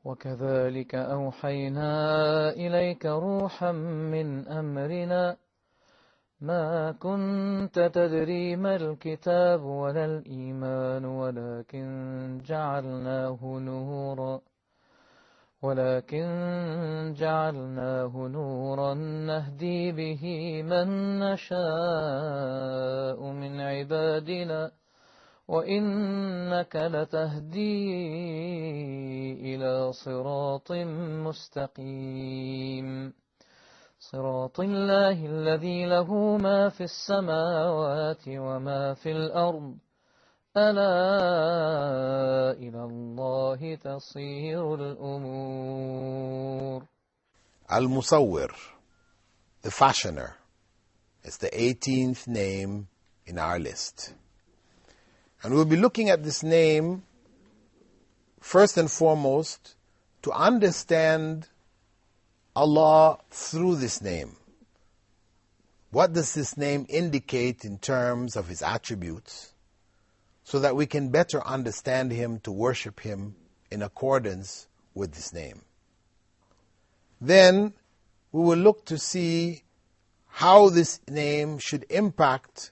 وكذلك أوحينا إليك روحا من أمرنا ما كنت تدري ما الكتاب ولا الإيمان ولكن جعلناه نورا نهدي به من نشاء من عبادنا وإنك لتهدي إلى صراط مستقيم صراط الله الذي له ما في السماوات وما في الأرض ألا إلى الله تصير الأمور. Al-Mosawer, the fashioner, is the 18th name in our list. And we'll be looking at this name first and foremost to understand Allah through this name. What does this name indicate in terms of His attributes, so that we can better understand Him, to worship Him in accordance with this name. Then we will look to see how this name should impact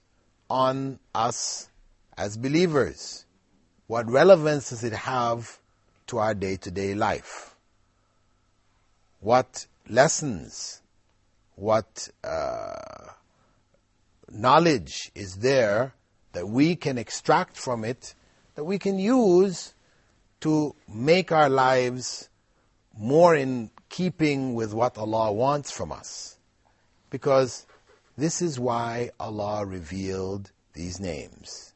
on us as believers. What relevance does it have to our day-to-day life? What lessons, what knowledge is there that we can extract from it, that we can use to make our lives more in keeping with what Allah wants from us? Because this is why Allah revealed these names.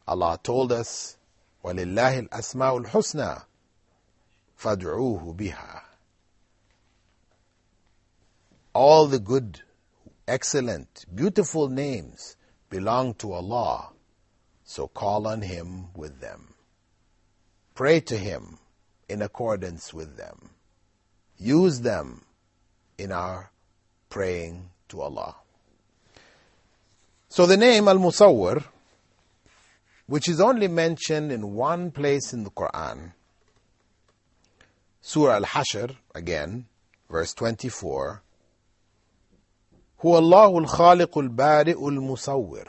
Allah told us, وَلِلَّهِ الْأَسْمَاءُ الْحُسْنَى فَادْعُوهُ بِهَا. All the good, excellent, beautiful names belong to Allah, so call on Him with them. Pray to Him in accordance with them. Use them in our praying to Allah. So the name Al-Mosawer, which is only mentioned in one place in the Quran, Surah Al-Hashr, again, verse 24, هو الله الخالق البارئ المصور.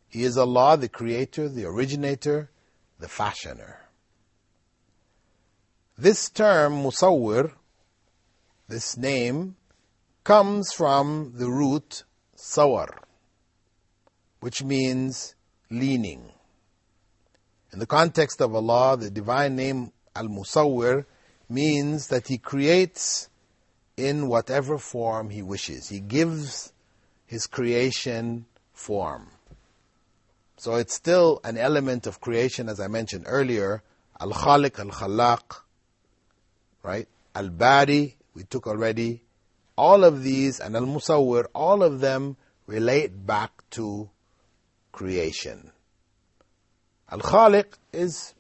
He is Allah, the creator, the originator, the fashioner. This term, Musawwir, this name, comes from the root sawar, which means leaning. In the context of Allah, the divine name Al-Musawwir means that He creates in whatever form He wishes. He gives His creation form. So it's still an element of creation, as I mentioned earlier. Al-Khaliq, Al-Khalaq, right? Al-Bari, we took already. All of these, and Al-Musawwir, all of them relate back to creation. Al-Khaliq is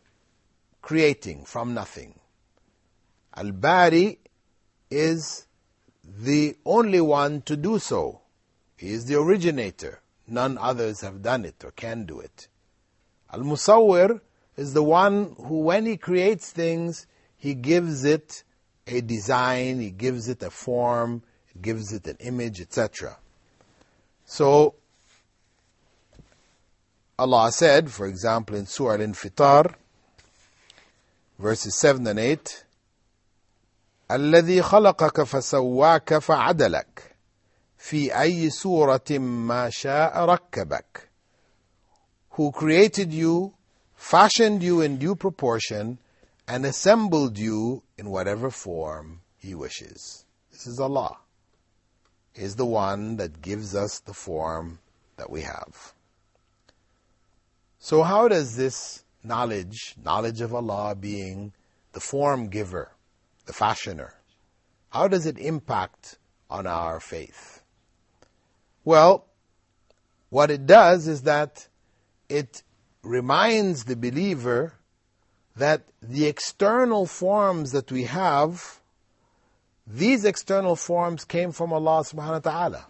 creating from nothing. Al-Bari is the only one to do so. He is the originator. None others have done it or can do it. Al-Musawwir is the one who, when He creates things, He gives it a design, He gives it a form, He gives it an image, etc. So, Allah said, for example, in Surah Al-Infitar, verses 7 and 8, الذي خلقك فسواك فعدلك في أي سورة ما شاء ركبك. Who created you, fashioned you in due proportion, and assembled you in whatever form He wishes. This is Allah. He is the one that gives us the form that we have. So how does this knowledge of Allah being the form giver, the fashioner, how does it impact on our faith? Well, what it does is that it reminds the believer that the external forms that we have, these external forms came from Allah subhanahu wa ta'ala.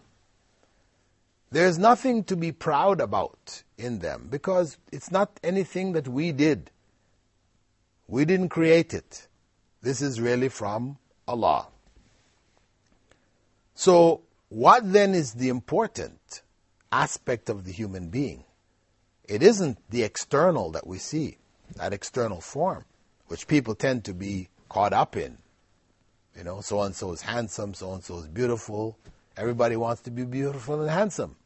There's nothing to be proud about in them, because it's not anything that we did. We didn't create it. This is really from Allah. So, what then is the important aspect of the human being? It isn't the external that we see, that external form, which people tend to be caught up in. You know, so-and-so is handsome, so-and-so is beautiful. Everybody wants to be beautiful and handsome.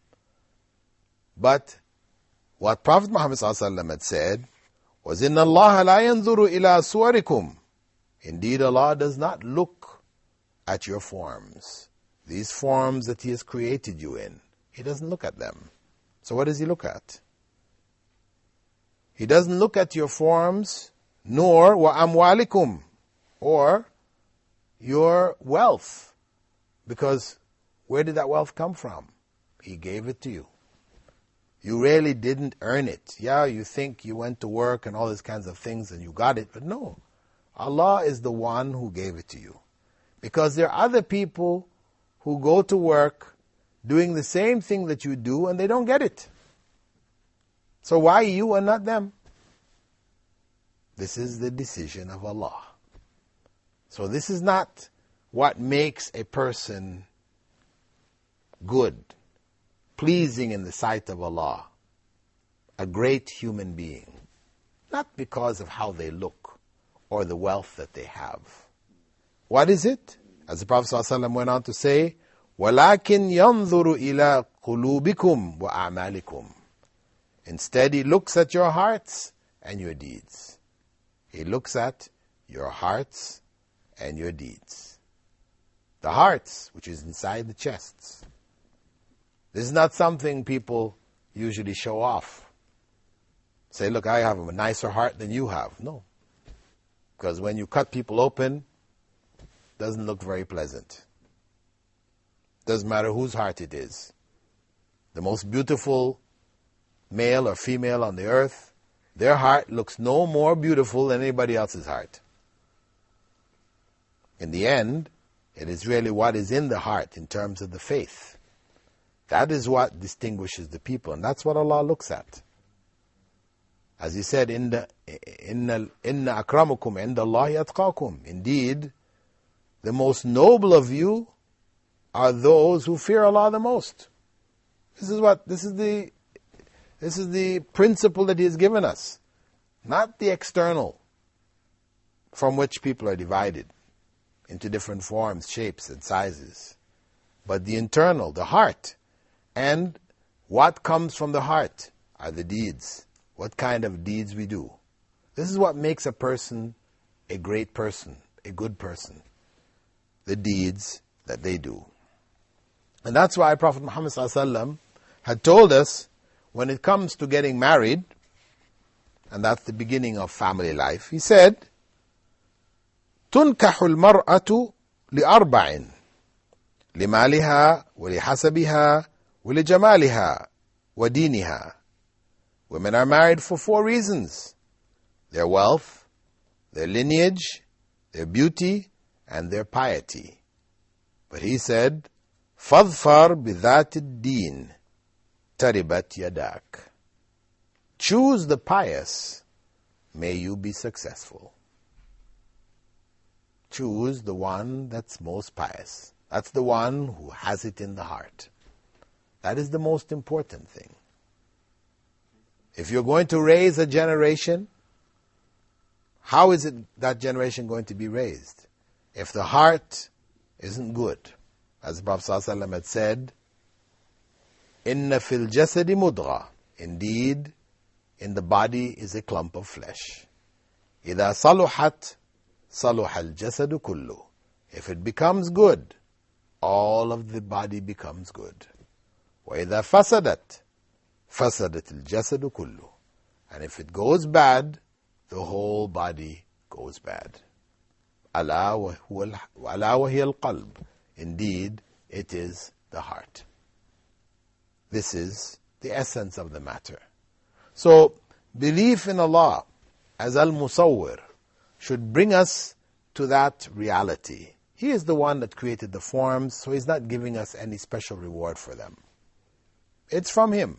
But what Prophet Muhammad ﷺ had said was, إِنَّ اللَّهَ لَا يَنْظُرُ إِلَىٰ صُوَرِكُمْ. Indeed, Allah does not look at your forms. These forms that He has created you in, He doesn't look at them. So what does He look at? He doesn't look at your forms, nor وَأَمْوَالِكُمْ, or your wealth. Because where did that wealth come from? He gave it to you. You really didn't earn it. Yeah, you think you went to work and all these kinds of things and you got it, but no. Allah is the one who gave it to you. Because there are other people who go to work doing the same thing that you do and they don't get it. So why you and not them? This is the decision of Allah. So this is not what makes a person good, pleasing in the sight of Allah, a great human being. Not because of how they look or the wealth that they have. What is it? As the Prophet ﷺ went on to say, وَلَكِنْ يَنْظُرُ إِلَىٰ قُلُوبِكُمْ وَأَعْمَالِكُمْ. Instead, He looks at your hearts and your deeds. He looks at your hearts and your deeds. The hearts, which is inside the chests. This is not something people usually show off. Say, look, I have a nicer heart than you have. No. Because when you cut people open, it doesn't look very pleasant. Doesn't matter whose heart it is. The most beautiful male or female on the earth, their heart looks no more beautiful than anybody else's heart. In the end, it is really what is in the heart in terms of the faith. That is what distinguishes the people, and that's what Allah looks at. As He said, Inna akramakum indallahi atqakum. Indeed, the most noble of you are those who fear Allah the most. This is the principle that He has given us. Not the external, from which people are divided into different forms, shapes, and sizes. But the internal, the heart. And what comes from the heart are the deeds. What kind of deeds we do. This is what makes a person a great person, a good person. The deeds that they do. And that's why Prophet Muhammad ﷺ had told us, when it comes to getting married, and that's the beginning of family life, he said, تُنْكَحُ الْمَرْأَةُ لِأَرْبَعٍ لِمَالِهَا وَلِحَسَبِهَا وَلِجَمَالِهَا وَدِينِهَا. Women are married for 4 reasons. Their wealth, their lineage, their beauty, and their piety. But he said, فَاظْفَرْ بِذَاتِ الدِّينِ تَرِبَتْ يَدَاكَ. Choose the pious, may you be successful. Choose the one that's most pious. That's the one who has it in the heart. That is the most important thing. If you're going to raise a generation, how is that generation going to be raised? If the heart isn't good. As the Prophet ﷺ had said, إِنَّ فِي الْجَسَدِ مُضْغَةً. Indeed, in the body is a clump of flesh. إِذَا صَلُحَتْ صَلُحَ الْجَسَدُ كُلُّهُ. If it becomes good, all of the body becomes good. وَإِذَا فَسَدَتْ فَسَدَتِ الْجَسَدُ كُلُّهُ. And if it goes bad, the whole body goes bad. أَلَا وَهِيَ الْقَلْبُ. Indeed, it is the heart. This is the essence of the matter. So, belief in Allah as Al-Mosawer should bring us to that reality. He is the one that created the forms, so He's not giving us any special reward for them. It's from Him.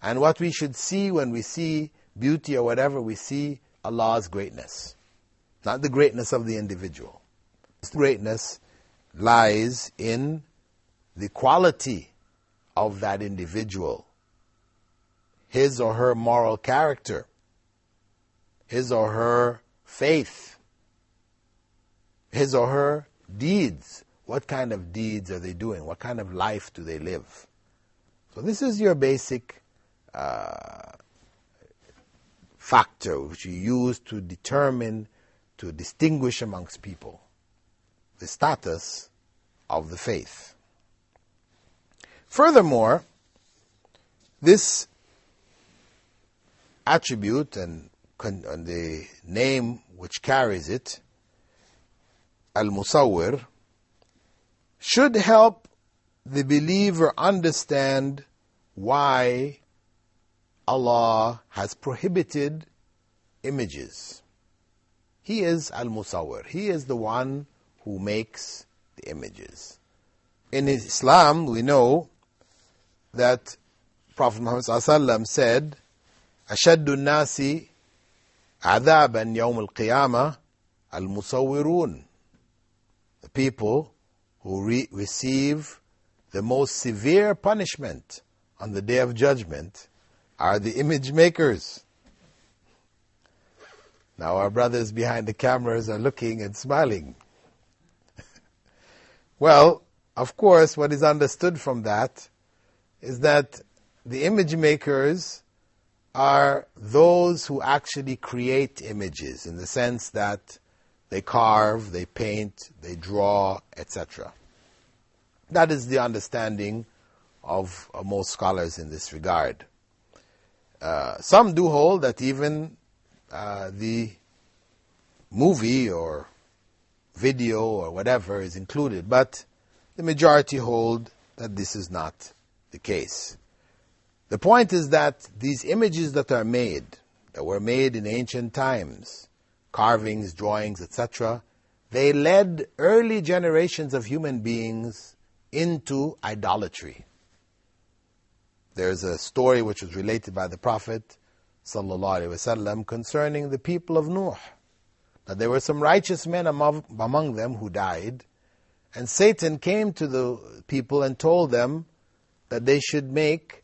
And what we should see when we see beauty or whatever, we see Allah's greatness. not the greatness of the individual. Greatness lies in the quality of that individual, his or her moral character, his or her faith, his or her deeds. What kind of deeds are they doing? What kind of life do they live? So this is your basic factor which you use to determine, to distinguish amongst people the status of the faith. Furthermore, this attribute and the name which carries it, Al-Mosawer, should help the believer understand why Allah has prohibited images. He is Al-Mosawer. He is the one who makes the images. In Islam, we know that Prophet Muhammad ﷺ said, أَشَدُّ النَّاسِ عَذَابًا يَوْمَ الْقِيَامَةِ الْمُصَوِّرُونَ. The people who receive the most severe punishment on the Day of Judgment are the image makers. Now our brothers behind the cameras are looking and smiling. Well, of course, what is understood from that is that the image makers are those who actually create images, in the sense that they carve, they paint, they draw, etc. That is the understanding of most scholars in this regard. Some do hold that even the movie or video or whatever is included, but the majority hold that this is not the case. The point is that these images that are made, that were made in ancient times, carvings, drawings, etc., they led early generations of human beings into idolatry. There's a story which was related by the Prophet ﷺ concerning the people of Nuh, that there were some righteous men among them who died, and Satan came to the people and told them that they should make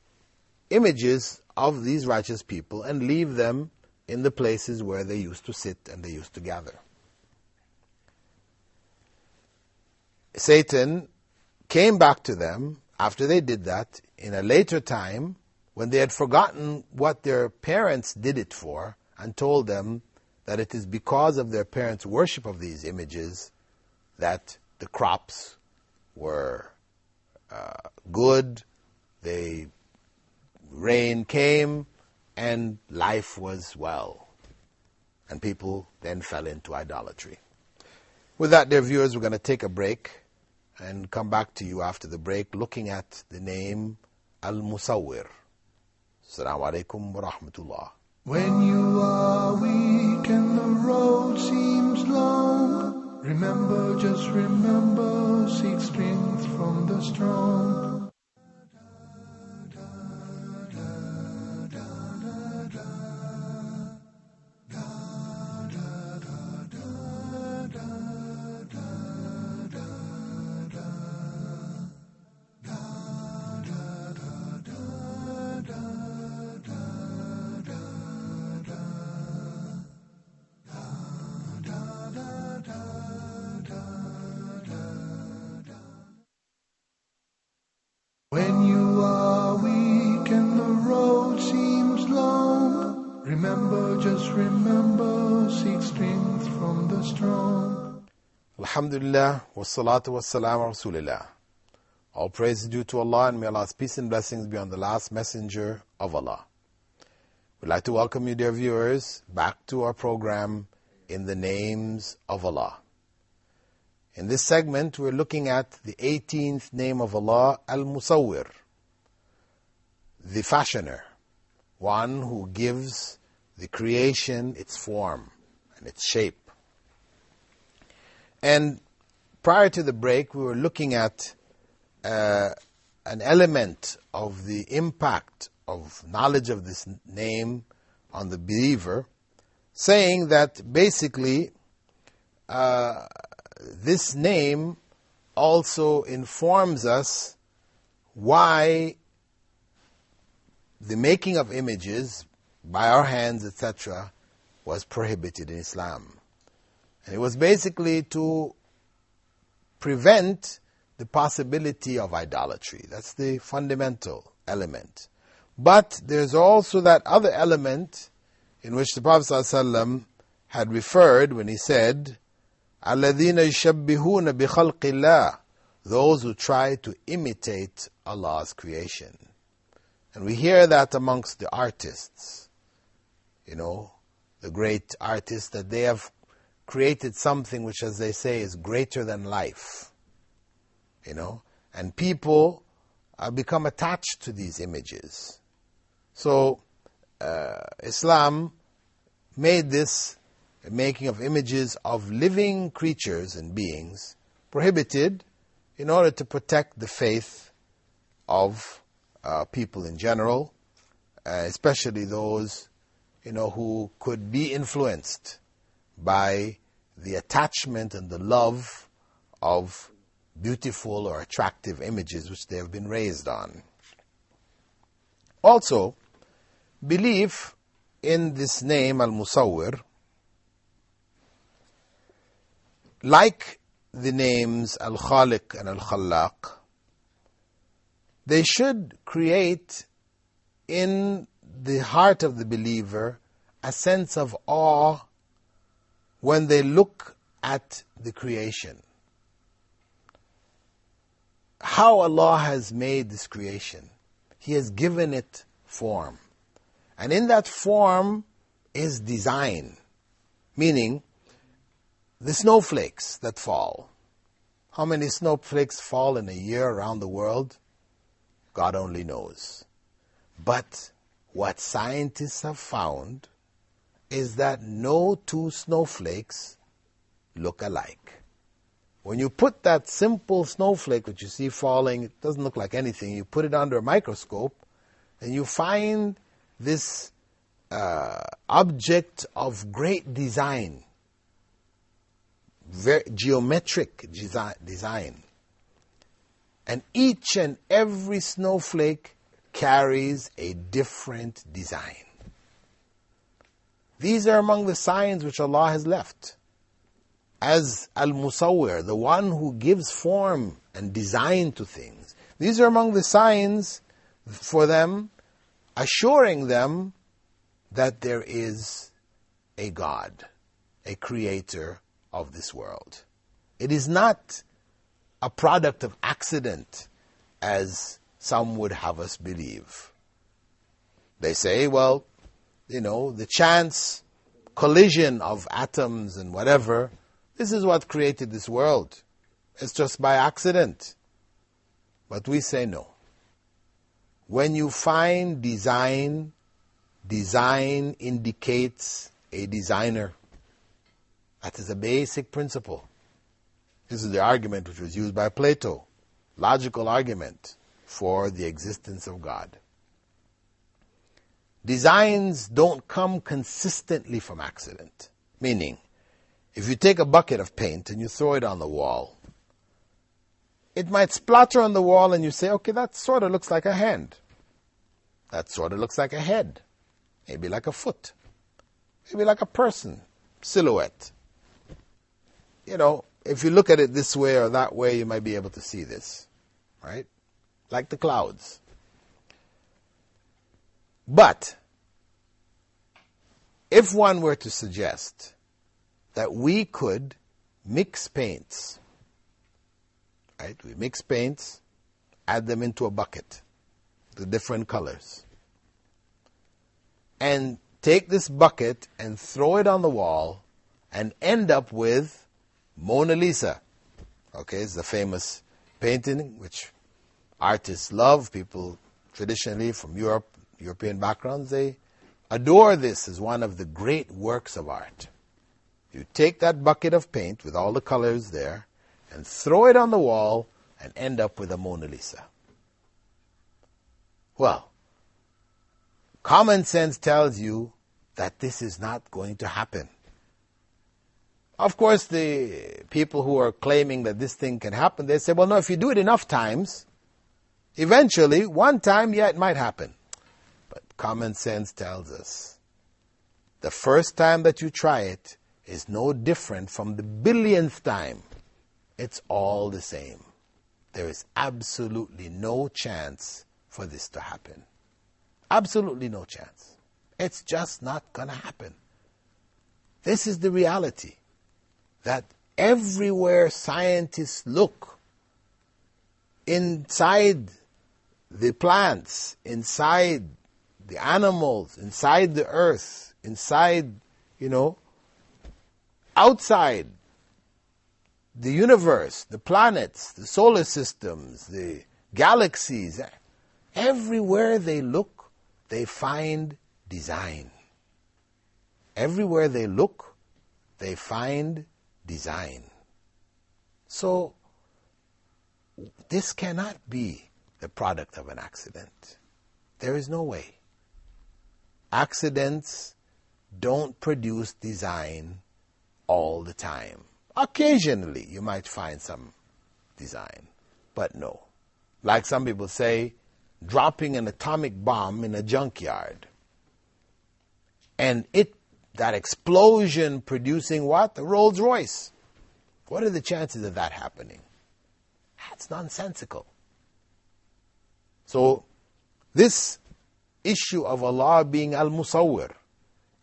images of these righteous people and leave them in the places where they used to sit and they used to gather. Satan came back to them after they did that in a later time, when they had forgotten what their parents did it for, and told them that it is because of their parents' worship of these images that the crops were good, rain came, and life was well. And people then fell into idolatry. With that, dear viewers, we're going to take a break and come back to you after the break looking at the name Al-Mosawer. Assalamu alaikum wa rahmatullah. When you are weak and the road seems long, remember, just remember, seek strength from the strong. When you are weak and the road seems long, remember, just remember, seek strength from the strong. Alhamdulillah, wassalatu wassalamu ala Rasulillah. All praise is due to Allah, and may Allah's peace and blessings be on the last messenger of Allah. We'd like to welcome you, dear viewers, back to our program, In the Names of Allah. In this segment, we're looking at the 18th name of Allah, Al-Mosawer, the fashioner, one who gives the creation its form and its shape. And prior to the break, we were looking at an element of the impact of knowledge of this name on the believer, saying that basically this name also informs us why the making of images by our hands, etc., was prohibited in Islam. And it was basically to prevent the possibility of idolatry. That's the fundamental element. But there's also that other element in which the Prophet ﷺ had referred when he said, الَّذِينَ يُشَبِّهُونَ بِخَلْقِ اللَّهِ, those who try to imitate Allah's creation. And we hear that amongst the artists, the great artists, that they have created something which, as they say, is greater than life. And people become attached to these images. So Islam made this making of images of living creatures and beings prohibited in order to protect the faith of people in general, especially those who could be influenced by the attachment and the love of beautiful or attractive images which they have been raised on. Also, belief in this name, Al-Mosawer, like the names Al-Khaliq and Al-Khallaq, they should create in the heart of the believer a sense of awe when they look at the creation. How Allah has made this creation. He has given it form. And in that form is design. Meaning, the snowflakes that fall. How many snowflakes fall in a year around the world? God only knows. But what scientists have found is that no two snowflakes look alike. When you put that simple snowflake that you see falling, it doesn't look like anything, you put it under a microscope, and you find this object of great design, very geometric design. And each and every snowflake carries a different design. These are among the signs which Allah has left. As Al-Mosawer, the one who gives form and design to things. These are among the signs for them, assuring them that there is a God, a creator of this world. It is not a product of accident, as some would have us believe. They say, well, the chance collision of atoms and whatever, this is what created this world. It's just by accident. But we say no. When you find design, design indicates a designer. That is a basic principle. This is the argument which was used by Plato. Logical argument for the existence of God. Designs don't come consistently from accident. Meaning, if you take a bucket of paint and you throw it on the wall, it might splatter on the wall and you say, okay, that sort of looks like a hand. That sort of looks like a head. Maybe like a foot. Maybe like a person. Silhouette. If you look at it this way or that way, you might be able to see this. Right? Like the clouds. But, if one were to suggest that we could mix paints, right? We mix paints, add them into a bucket, the different colors, and take this bucket and throw it on the wall and end up with Mona Lisa. Okay, it's the famous painting which artists love. People traditionally from European backgrounds, they adore this as one of the great works of art. You take that bucket of paint with all the colors there and throw it on the wall and end up with a Mona Lisa. Well, common sense tells you that this is not going to happen. Of course, the people who are claiming that this thing can happen, they say, well, no, if you do it enough times, eventually, one time, yeah, it might happen. But common sense tells us the first time that you try it is no different from the billionth time. It's all the same. There is absolutely no chance for this to happen. Absolutely no chance. It's just not going to happen. This is the reality. That everywhere scientists look, inside the plants, inside the animals, inside the earth, inside, outside the universe, the planets, the solar systems, the galaxies, everywhere they look, they find design. Everywhere they look, they find design. So, this cannot be the product of an accident. There is no way. Accidents don't produce design all the time. Occasionally, you might find some design, but no. Like some people say, dropping an atomic bomb in a junkyard, and that explosion producing what? A Rolls Royce. What are the chances of that happening? That's nonsensical. So, this issue of Allah being Al-Mosawer,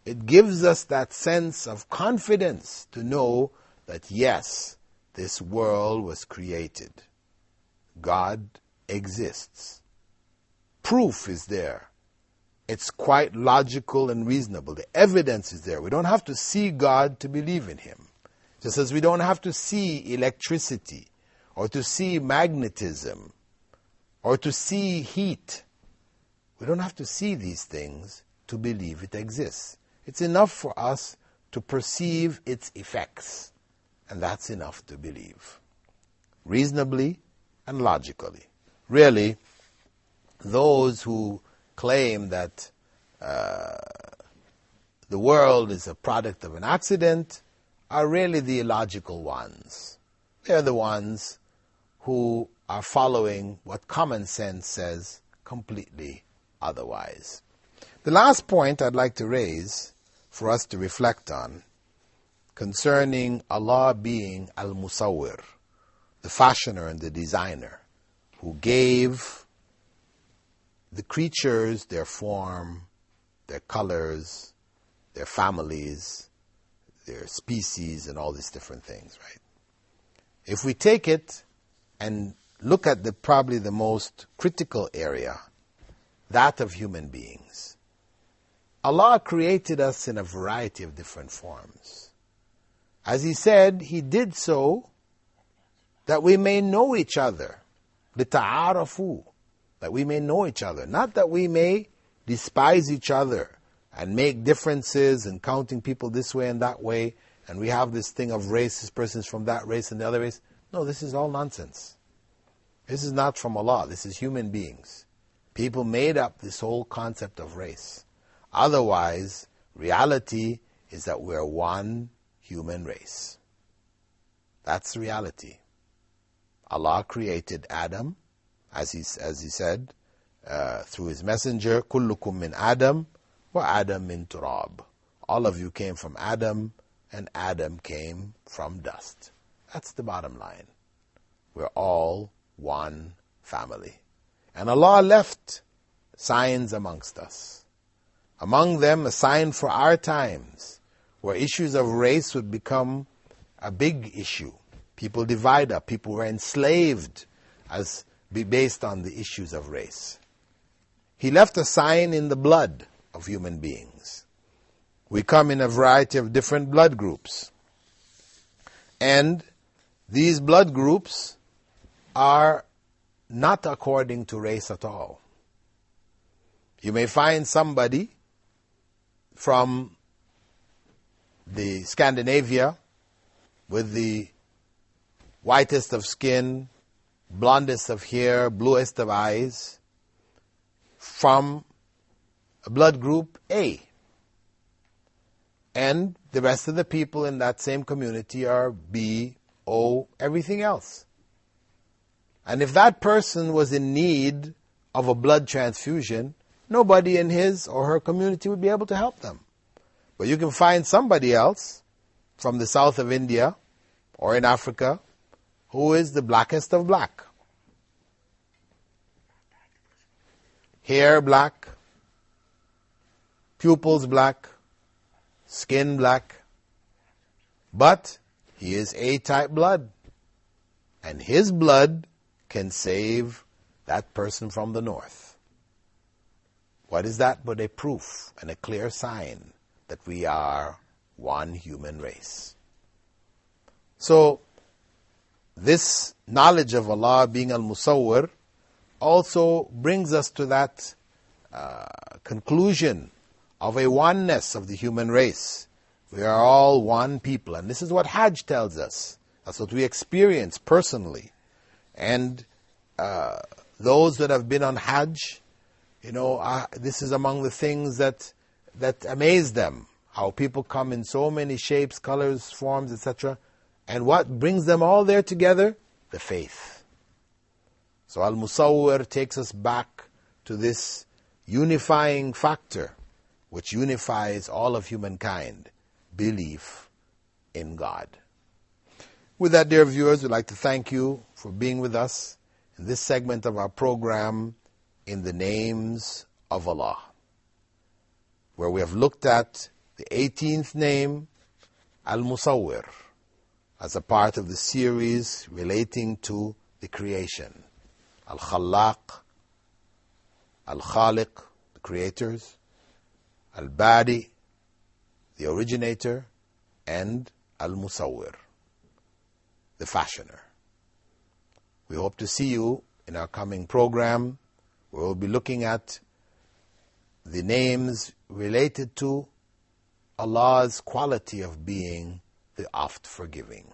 it gives us that sense of confidence to know that yes, this world was created. God exists. Proof is there. It's quite logical and reasonable. The evidence is there. We don't have to see God to believe in Him. Just as we don't have to see electricity, or to see magnetism, or to see heat. We don't have to see these things to believe it exists. It's enough for us to perceive its effects, and that's enough to believe. Reasonably and logically. Really, those who claim that the world is a product of an accident are really the illogical ones. They're the ones who are following what common sense says completely otherwise. The last point I'd like to raise for us to reflect on concerning Allah being Al-Mosawer, the fashioner and the designer, who gave the creatures their form, their colors, their families, their species, and all these different things, right? If we take it and look at probably the most critical area, that of human beings, Allah created us in a variety of different forms. As He said, He did so that we may know each other, لِتَعَارَفُوا, that we may know each other, not that we may despise each other and make differences and counting people this way and that way, and we have this thing of race, this person's from that race and the other race. No, this is all nonsense. This is not from Allah, this is human beings. People made up this whole concept of race. Otherwise, reality is that we're one human race. That's the reality. Allah created Adam, as he said, through His messenger, كُلُّكُم مِّنْ Adam, وَآدَمْ مِّن تُرَابٍ. All of you came from Adam, and Adam came from dust. That's the bottom line. We're all one family. And Allah left signs amongst us. Among them, a sign for our times, where issues of race would become a big issue. People divide up. People were enslaved based on the issues of race. He left a sign in the blood of human beings. We come in a variety of different blood groups. And these blood groups are not according to race at all. You may find somebody from the Scandinavia with the whitest of skin, blondest of hair, bluest of eyes, from a blood group A. And the rest of the people in that same community are B, O, everything else. And if that person was in need of a blood transfusion, nobody in his or her community would be able to help them. But you can find somebody else from the south of India or in Africa who is the blackest of black. Hair black, pupils black, skin black, but he is A-type blood, and his blood can save that person from the north. What is that but a proof and a clear sign that we are one human race? So, this knowledge of Allah being Al-Mosawer also brings us to that conclusion of a oneness of the human race. We are all one people. And this is what Hajj tells us. That's what we experience personally. And those that have been on Hajj, this is among the things that amaze them. How people come in so many shapes, colors, forms, etc. And what brings them all there together? The faith. So Al-Mosawer takes us back to this unifying factor which unifies all of humankind, belief in God. With that, dear viewers, we'd like to thank you for being with us in this segment of our program, In the Names of Allah, where we have looked at the 18th name, Al-Mosawer, as a part of the series relating to the creation. Al-Khallaq, Al-Khaliq, the creators, Al-Bari, the originator, and Al-Mosawer, the fashioner. We hope to see you in our coming program, where we'll be looking at the names related to Allah's quality of being the oft-forgiving.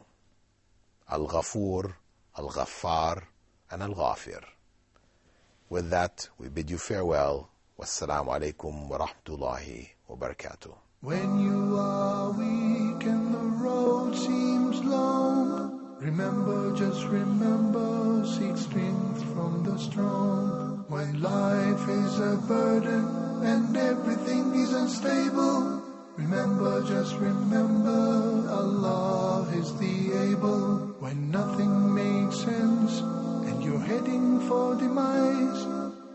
Al-Ghafur, Al-Ghaffar, and Al-Ghafir. With that, we bid you farewell. Wassalamu alaikum wa rahmatullahi wa barakatuh. When you are weak and the road seems long, remember, just remember, seek strength from the strong. When life is a burden and everything is unstable, remember, just remember, Allah is the able. When nothing makes sense and you're heading for demise,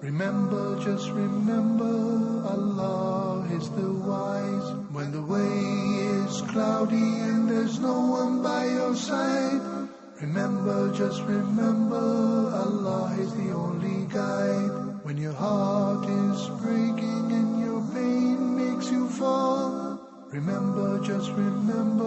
remember, just remember, Allah is the wise. When the way is cloudy and there's no one by your side, remember, just remember, Allah is the only guide. When your heart is breaking and your pain makes you fall, remember, just remember,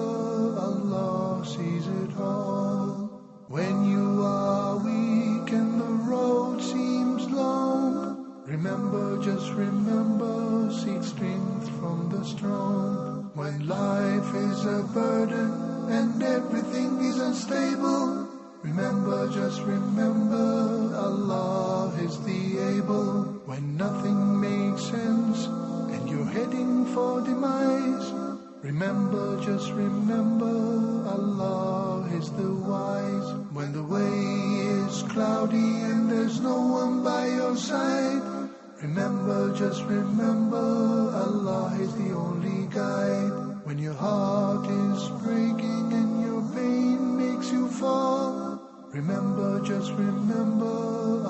Allah sees it all. When you are weak and the road seems long, remember, just remember, seek strength from the strong. When life is a burden and everything is unstable, remember, just remember, Allah is the able. When nothing makes sense and you're heading for demise, remember, just remember, Allah is the wise. When the way is cloudy and there's no one by your side, remember, just remember, Allah is the only guide. When your heart is breaking and your pain makes you fall, remember, just remember,